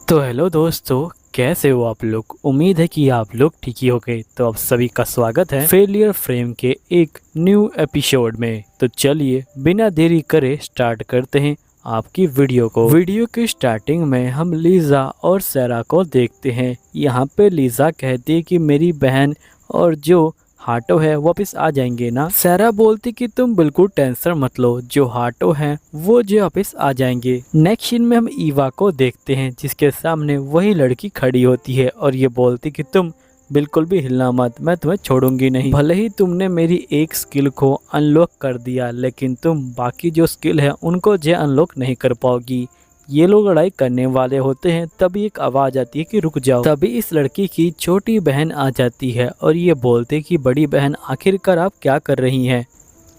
तो हेलो दोस्तों, कैसे हो आप लोग। उम्मीद है कि आप लोग ठीक ही होंगे। तो आप सभी का स्वागत है फेलियर फ्रेम के एक न्यू एपिसोड में। तो चलिए बिना देरी करे स्टार्ट करते हैं आपकी वीडियो को। वीडियो की स्टार्टिंग में हम लीज़ा और सैरा को देखते हैं। यहाँ पे लीज़ा कहती है कि मेरी बहन और जो हाटो है वापस आ जाएंगे ना। सैरा बोलती कि तुम बिल्कुल टेंशन मत लो, जो हाटो है वो जो वापस आ जाएंगे। नेक्स्ट सीन में हम ईवा को देखते हैं जिसके सामने वही लड़की खड़ी होती है और ये बोलती कि तुम बिल्कुल भी हिलना मत, मैं तुम्हें छोड़ूंगी नहीं। भले ही तुमने मेरी एक स्किल को अनलॉक कर दिया, लेकिन तुम बाकी जो स्किल है उनको जो अनलॉक नहीं कर पाओगी। ये लोग लड़ाई करने वाले होते हैं, तभी एक आवाज़ आती है कि रुक जाओ। तभी इस लड़की की छोटी बहन आ जाती है और ये बोलते कि बड़ी बहन आखिरकार आप क्या कर रही हैं।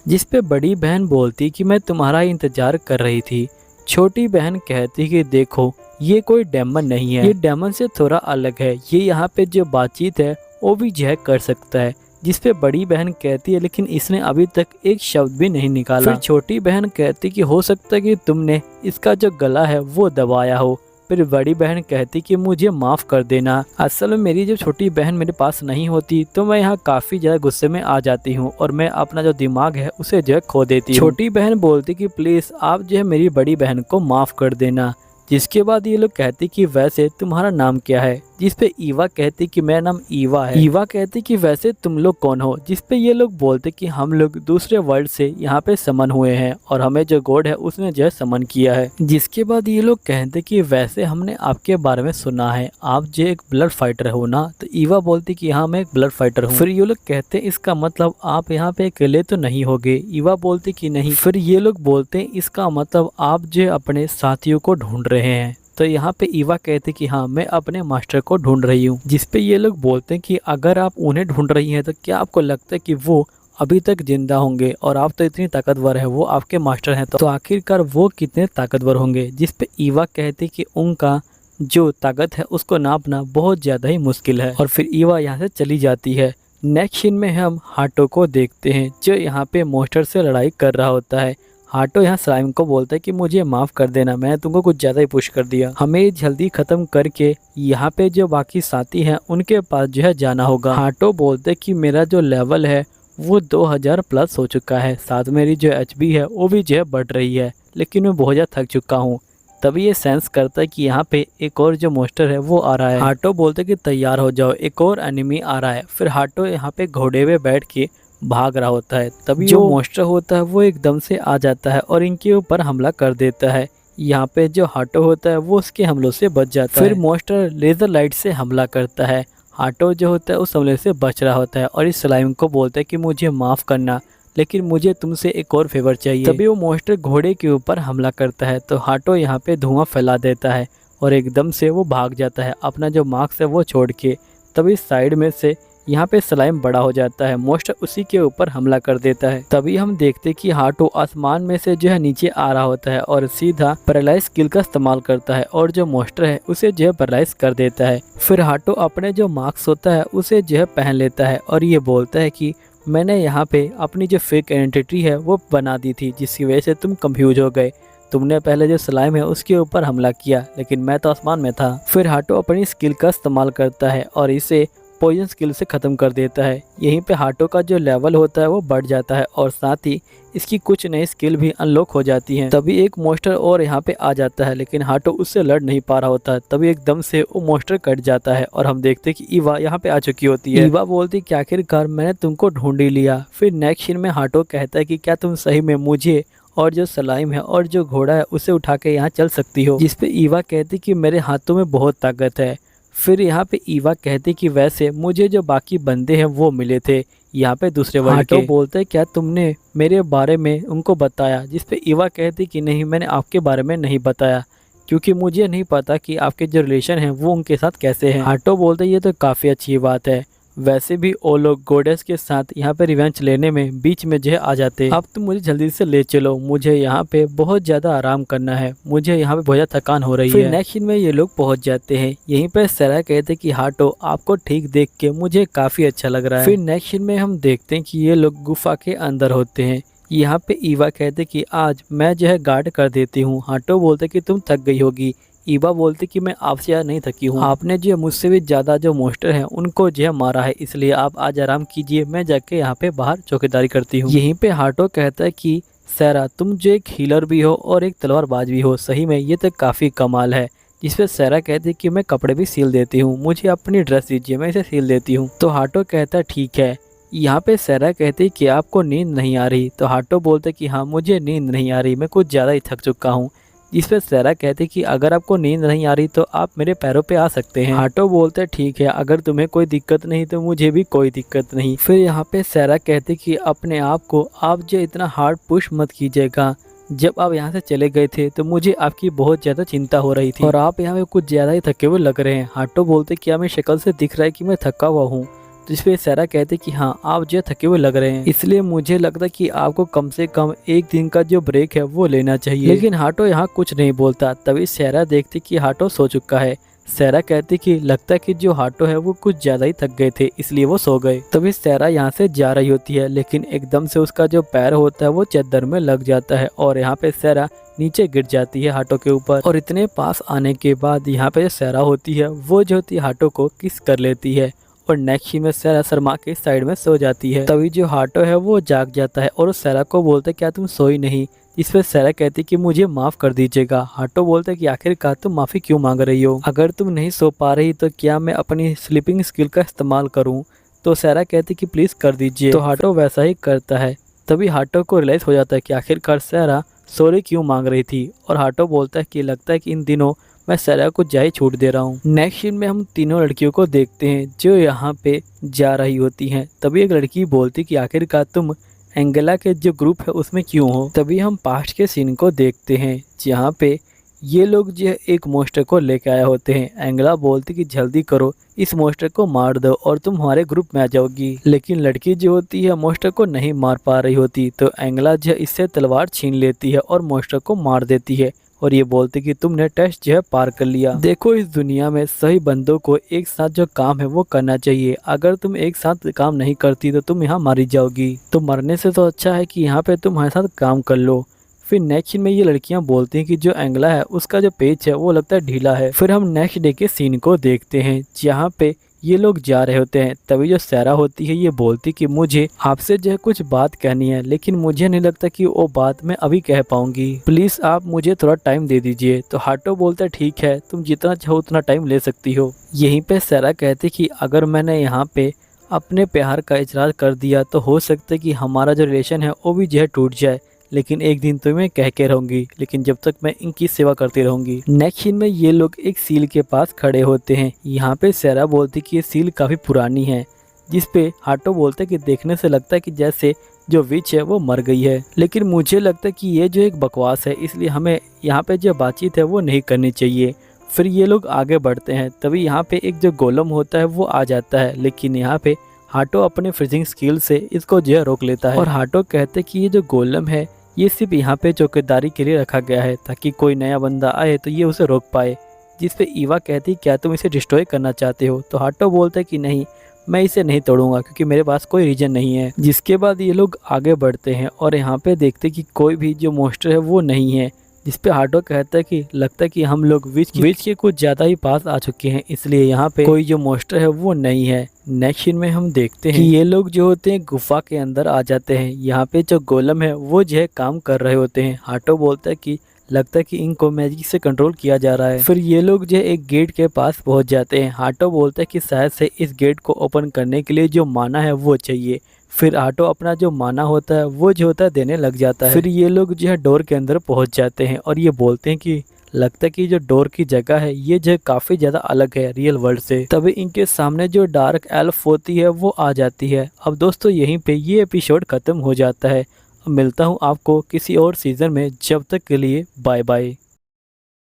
जिस पे बड़ी बहन बोलती कि मैं तुम्हारा इंतजार कर रही थी। छोटी बहन कहती कि देखो ये कोई डेमन नहीं है, ये डेमन से थोड़ा अलग है, ये यहाँ पे जो बातचीत है वो भी जय कर सकता है। जिस पे बड़ी बहन कहती है लेकिन इसने अभी तक एक शब्द भी नहीं निकाला। फिर छोटी बहन कहती कि हो सकता है कि तुमने इसका जो गला है वो दबाया हो। फिर बड़ी बहन कहती कि मुझे माफ़ कर देना, असल में मेरी जो छोटी बहन मेरे पास नहीं होती तो मैं यहाँ काफ़ी ज़्यादा गुस्से में आ जाती हूँ और मैं अपना जो दिमाग है उसे जो है खो देती हूँ। छोटी बहन बोलती कि प्लीज़ आप जो है मेरी बड़ी बहन को माफ़ कर देना। जिसके बाद ये लोग कहते कि वैसे तुम्हारा नाम क्या है। जिस पे ईवा कहती कि मेरा नाम ईवा है। ईवा कहती कि वैसे तुम लोग कौन हो। जिस पे ये लोग बोलते कि हम लोग दूसरे वर्ल्ड से यहाँ पे समन हुए हैं और हमें जो गॉड है उसने जो है समन किया है। जिसके बाद ये लोग कहते कि वैसे हमने आपके बारे में सुना है, आप जो एक ब्लड फाइटर हो ना। तो ईवा बोलती कि हाँ मैं एक ब्लड फाइटर हूँ। फिर ये लोग कहते इसका मतलब आप यहाँ पे अकेले तो नहीं होगे। ईवा बोलती कि नहीं। फिर ये लोग बोलते इसका मतलब आप जो अपने साथियों को ढूंढ रहे हैं। तो यहाँ पे ईवा कहते कि हाँ मैं अपने मास्टर को ढूंढ रही हूँ। जिस पे ये लोग बोलते हैं कि अगर आप उन्हें ढूंढ रही हैं तो क्या आपको लगता है कि वो अभी तक जिंदा होंगे, और आप तो इतनी ताकतवर है, वो आपके मास्टर हैं, तो आखिरकार वो कितने ताकतवर होंगे। जिस पे ईवा कहती कि उनका जो ताकत है उसको नापना बहुत ज़्यादा ही मुश्किल है। और फिर ईवा यहाँ से चली जाती है। नेक्स्ट सीन में हम हाटो को देखते हैं जो यहाँ पे मॉन्स्टर से लड़ाई कर रहा होता है। हाटो यहाँ स्लाइम को बोलता है कि मुझे माफ़ कर देना, मैंने तुमको कुछ ज़्यादा ही पुश कर दिया, हमें जल्दी ख़त्म करके यहाँ पे जो बाकी साथी हैं उनके पास जो है जाना होगा। हाटो बोलते कि मेरा जो लेवल है वो 2000 प्लस हो चुका है, साथ मेरी जो एचपी है वो भी जो है बढ़ रही है, लेकिन मैं बहुत ज़्यादा थक चुका हूँ। तभी ये सेंस करता है कि यहाँ पे एक और जो मॉन्स्टर है वो आ रहा है। हाटो बोलते कि तैयार हो जाओ, एक और एनिमी आ रहा है। फिर हाटो यहाँ पे घोड़े पे बैठ के भाग रहा होता है। तभी जो मॉन्स्टर होता है वो एकदम से आ जाता है और इनके ऊपर हमला कर देता है। यहाँ पे जो हाटो होता है वो उसके हमलों से बच जाता है। फिर मॉन्स्टर लेजर लाइट से हमला करता है। हाटो जो होता है उस हमले से बच रहा होता है और इस स्लाइम को बोलता है कि मुझे माफ़ करना, लेकिन मुझे तुमसे एक और फेवर चाहिए। तभी वो मॉन्स्टर घोड़े के ऊपर हमला करता है तो हाटो यहाँ पे धुआं फैला देता है और एकदम से वो भाग जाता है अपना जो मास्क है वो छोड़ के। तभी साइड में से यहाँ पे स्लाइम बड़ा हो जाता है, मॉन्स्टर उसी के ऊपर हमला कर देता है। तभी हम देखते कि हाटो आसमान में से जो है नीचे आ रहा होता है और सीधा पैरालाइज स्किल का इस्तेमाल करता है और जो मॉन्स्टर है उसे जो है पैरालाइज कर देता है। फिर हाटो अपने जो मास्क होता है उसे जो है पहन लेता है और ये बोलता है कि मैंने यहाँ पे अपनी जो फेक आइडेंटिटी है वो बना दी थी, जिसकी वजह से तुम कंफ्यूज हो गए। तुमने पहले जो स्लाइम है उसके ऊपर हमला किया, लेकिन मैं तो आसमान में था। फिर हाटो अपनी स्किल का इस्तेमाल करता है और इसे पॉइजन स्किल से ख़त्म कर देता है। यहीं पे हाटो का जो लेवल होता है वो बढ़ जाता है और साथ ही इसकी कुछ नई स्किल भी अनलॉक हो जाती हैं। तभी एक मॉन्स्टर और यहाँ पे आ जाता है, लेकिन हाटो उससे लड़ नहीं पा रहा होता। तभी एकदम से वो मॉन्स्टर कट जाता है और हम देखते हैं कि ईवा यहाँ पे आ चुकी होती है। ईवा बोलती कि आखिरकार मैंने तुमको ढूंढ ही लिया। फिर नेक्स्ट सीन में हाटो कहता है कि क्या तुम सही में मुझे और जो स्लाइम है और जो घोड़ा है उसे उठा के यहाँ चल सकती हो। जिस पे ईवा कहती कि मेरे हाथों में बहुत ताकत है। फिर यहाँ पे ईवा कहते कि वैसे मुझे जो बाकी बंदे हैं वो मिले थे यहाँ पे दूसरे वर्ल्ड के। बोलते क्या तुमने मेरे बारे में उनको बताया। जिस पे ईवा कहती कि नहीं, मैंने आपके बारे में नहीं बताया क्योंकि मुझे नहीं पता कि आपके जो रिलेशन हैं वो उनके साथ कैसे हैं। हाटो बोलते ये तो काफ़ी अच्छी बात है, वैसे भी वो लोग गोडेस के साथ यहाँ पे रिवेंज लेने में बीच में जो है आ जाते। अब तुम मुझे जल्दी से ले चलो, मुझे यहाँ पे बहुत ज़्यादा आराम करना है, मुझे यहाँ पे बहुत ज़्यादा थकान हो रही है। फिर नेक्स्ट सीन में ये लोग पहुँच जाते हैं। यहीं पे सैरा कहते कि हाटो आपको ठीक देख के मुझे काफ़ी अच्छा लग रहा है। फिर नेक्स्ट सीन में हम देखते हैं कि ये लोग गुफा के अंदर होते हैं। यहाँ पे ईवा कहते कि आज मैं जो है गार्ड कर देती हूँ। हाटो बोलते कि तुम थक गई होगी, ईवा बोलती कि मैं आपसे ज़्यादा नहीं थकी हूँ, आपने जो मुझसे भी ज़्यादा जो मॉन्स्टर हैं उनको जो है मारा है, इसलिए आप आज आराम कीजिए, मैं जाके यहाँ पे बाहर चौकीदारी करती हूँ। यहीं पे हाटो कहता है कि सैरा तुम जो एक हीलर भी हो और एक तलवारबाज भी हो, सही में ये तो काफ़ी कमाल है। जिस पे सैरा कहती है कि मैं कपड़े भी सिल देती हूँ, मुझे अपनी ड्रेस दीजिए, मैं इसे सिल देती हूँ। तो हाटो कहता है ठीक है। यहाँ पे सैरा कहती है कि आपको नींद नहीं आ रही, तो हाटो बोलते कि हाँ मुझे नींद नहीं आ रही, मैं कुछ ज़्यादा ही थक चुका हूँ। जिस पे सैरा कहती कि अगर आपको नींद नहीं आ रही तो आप मेरे पैरों पे आ सकते हैं। हाटो बोलते ठीक है, अगर तुम्हें कोई दिक्कत नहीं तो मुझे भी कोई दिक्कत नहीं। फिर यहाँ पे सैरा कहती कि अपने आप को आप जो इतना हार्ड पुश मत कीजिएगा, जब आप यहाँ से चले गए थे तो मुझे आपकी बहुत ज़्यादा चिंता हो रही थी और आप यहाँ पे कुछ ज़्यादा ही थके हुए लग रहे हैं। हाटो बोलते क्या मेरी शक्ल से दिख रहा है कि मैं थका हुआ हूँ? तो इस पे सैरा कहते कि हाँ आप जो थके हुए लग रहे हैं, इसलिए मुझे लगता है कि आपको कम से कम एक दिन का जो ब्रेक है वो लेना चाहिए। लेकिन हाटो यहाँ कुछ नहीं बोलता। तभी सैरा देखती कि हाटो सो चुका है। सैरा कहती कि लगता है कि जो हाटो है वो कुछ ज्यादा ही थक गए थे, इसलिए वो सो गए। तभी सैरा यहाँ से जा रही होती है, लेकिन एकदम से उसका जो पैर होता है वो चद्दर में लग जाता है और यहाँ पे सैरा नीचे गिर जाती है हाटो के ऊपर। और इतने पास आने के बाद यहाँ पे जो सैरा होती है वो जो होती है हाटो को किस कर लेती है और नेक्स्ट सीन में सैरा शर्मा के साइड में सो जाती है। तभी जो हाटो है वो जाग जाता है और सैरा को बोलता है क्या तुम सोई नहीं? इस पर सैरा कहती कि मुझे माफ कर दीजिएगा। हाटो बोलता है कि आखिरकार तुम माफी क्यों मांग रही हो? अगर तुम नहीं सो पा रही तो क्या मैं अपनी स्लीपिंग स्किल का इस्तेमाल करूं? तो सैरा कहती कि प्लीज कर दीजिए। तो हाटो वैसा ही करता है। तभी हाटो को रियलाइज हो जाता है कि आखिरकार सैरा सॉरी क्यों मांग रही थी और हाटो बोलता है कि लगता है कि इन दिनों मैं सैरा को जाए छूट दे रहा हूँ। नेक्स्ट सीन में हम तीनों लड़कियों को देखते हैं जो यहाँ पे जा रही होती हैं। तभी एक लड़की बोलती कि आखिरकार तुम एंगेला के जो ग्रुप है उसमें क्यों हो? तभी हम पास्ट के सीन को देखते हैं जहाँ पे ये लोग जो है एक मॉन्स्टर को लेके आए होते हैं। एंगेला बोलती कि जल्दी करो, इस मॉन्स्टर को मार दो और तुम हमारे ग्रुप में आ जाओगी। लेकिन लड़की जो होती है मॉन्स्टर को नहीं मार पा रही होती, तो एंगेला जो इससे तलवार छीन लेती है और मॉन्स्टर को मार देती है और ये बोलती कि तुमने टेस्ट जो है पार कर लिया। देखो इस दुनिया में सही बंदों को एक साथ जो काम है वो करना चाहिए। अगर तुम एक साथ काम नहीं करती तो तुम यहाँ मारी जाओगी। तो मरने से तो अच्छा है कि यहाँ पे तुम हमारे साथ काम कर लो। फिर नेक्स्ट सीन में ये लड़कियां बोलती हैं कि जो एंगला है उसका जो पेज है वो लगता है ढीला है। फिर हम नेक्स्ट डे के सीन को देखते हैं जहाँ पे ये लोग जा रहे होते हैं। तभी जो सैरा होती है ये बोलती कि मुझे आपसे जो है कुछ बात कहनी है, लेकिन मुझे नहीं लगता कि वो बात मैं अभी कह पाऊंगी, प्लीज आप मुझे थोड़ा टाइम दे दीजिए। तो हाटो बोलता है ठीक है, तुम जितना चाहो उतना टाइम ले सकती हो। यहीं पे सैरा कहती कि अगर मैंने यहाँ पे अपने प्यार का इजहार कर दिया तो हो सकता है कि हमारा जो रिलेशन है वो भी जो है टूट जाए, लेकिन एक दिन तो मैं कह के रहूंगी, लेकिन जब तक मैं इनकी सेवा करती रहूंगी। नेक्स्ट सीन में ये लोग एक सील के पास खड़े होते हैं। यहाँ पे सैरा बोलती कि ये सील काफी पुरानी है, जिस पे हाटो बोलते कि देखने से लगता है कि जैसे जो विच है वो मर गई है, लेकिन मुझे लगता है कि ये जो एक बकवास है, इसलिए हमें यहाँ पे जो बातचीत है वो नहीं करनी चाहिए। फिर ये लोग आगे बढ़ते हैं। तभी यहाँ पे एक जो गोलम होता है वो आ जाता है, लेकिन यहाँ पे हाटो अपने फ्रीजिंग स्किल से इसको जो है रोक लेता है और हाटो कहते कि ये जो गोलम है ये सिर्फ यहाँ पे चौकीदारी के लिए रखा गया है ताकि कोई नया बंदा आए तो ये उसे रोक पाए। जिस पे ईवा कहती क्या तुम इसे डिस्ट्रॉय करना चाहते हो? तो हाटो बोलता है कि नहीं, मैं इसे नहीं तोड़ूंगा क्योंकि मेरे पास कोई रीजन नहीं है। जिसके बाद ये लोग आगे बढ़ते हैं और यहाँ पे देखते कि कोई भी जो मॉन्स्टर है वो नहीं है। जिस पे हाटो कहता है कि लगता है कि हम लोग विच के कुछ ज़्यादा ही पास आ चुके हैं, इसलिए यहाँ पे कोई जो मॉन्स्टर है वो नहीं है। नेक्स्ट सीन में हम देखते हैं कि ये लोग जो होते हैं गुफा के अंदर आ जाते हैं। यहाँ पे जो गोलम है वो जो है काम कर रहे होते हैं। हाटो बोलता है कि लगता है कि इनको मैजिक से कंट्रोल किया जा रहा है। फिर ये लोग जो है एक गेट के पास पहुंच जाते हैं। हाटो बोलता है कि शायद से इस गेट को ओपन करने के लिए जो माना है वो चाहिए। फिर हाटो अपना जो माना होता है वो जो होता है देने लग जाता है। फिर ये लोग जो है डोर के अंदर पहुंच जाते हैं और ये बोलते हैं कि लगता है कि जो डोर की जगह है ये जो काफ़ी ज़्यादा अलग है रियल वर्ल्ड से। तभी इनके सामने जो डार्क एल्फ होती है वो आ जाती है। अब दोस्तों यहीं पे ये एपिसोड ख़त्म हो जाता है। अब मिलता हूँ आपको किसी और सीज़न में, जब तक के लिए बाय बाय।